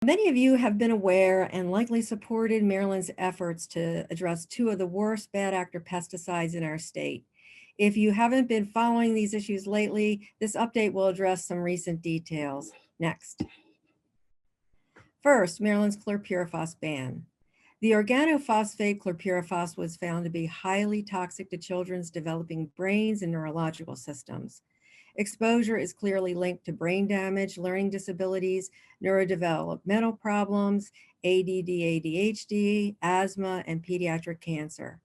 Many of you have been aware and likely supported Maryland's efforts to address two of the worst bad actor pesticides in our state. If you haven't been following these issues lately, this update will address some recent details. Next. First, Maryland's Chlorpyrifos ban. The organophosphate chlorpyrifos was found to be highly toxic to children's developing brains and neurological systems. Exposure is clearly linked to brain damage, learning disabilities, neurodevelopmental problems, ADD, ADHD, asthma, and pediatric cancer.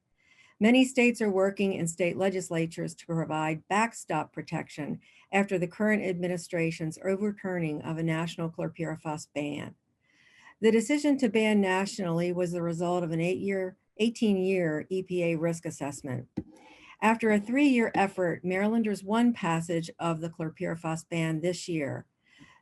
Many states are working in state legislatures to provide backstop protection after the current administration's overturning of a national chlorpyrifos ban. The decision to ban nationally was the result of an 18-year EPA risk assessment. After a 3-year effort, Marylanders won passage of the chlorpyrifos ban this year.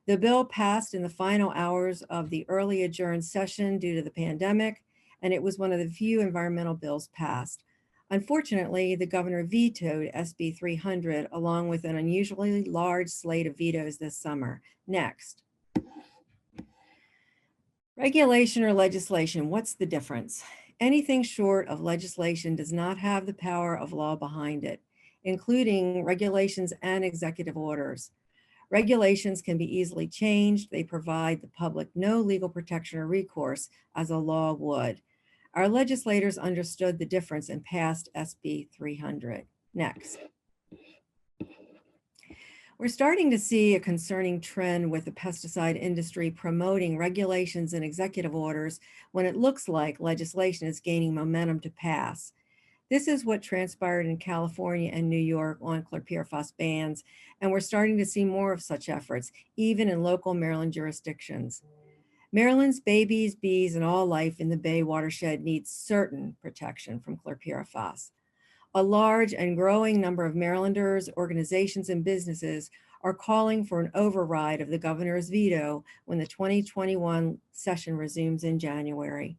The bill passed in the final hours of the early adjourned session due to the pandemic, and it was one of the few environmental bills passed. Unfortunately, the governor vetoed SB 300 along with an unusually large slate of vetoes this summer. Next. Regulation or legislation, what's the difference? Anything short of legislation does not have the power of law behind it, including regulations and executive orders. Regulations can be easily changed. They provide the public no legal protection or recourse as a law would. Our legislators understood the difference and passed SB 300. Next. We're starting to see a concerning trend with the pesticide industry promoting regulations and executive orders when it looks like legislation is gaining momentum to pass. This is what transpired in California and New York on chlorpyrifos bans, and we're starting to see more of such efforts, even in local Maryland jurisdictions. Maryland's babies, bees, and all life in the Bay watershed needs certain protection from chlorpyrifos. A large and growing number of Marylanders, organizations, and businesses are calling for an override of the governor's veto when the 2021 session resumes in January.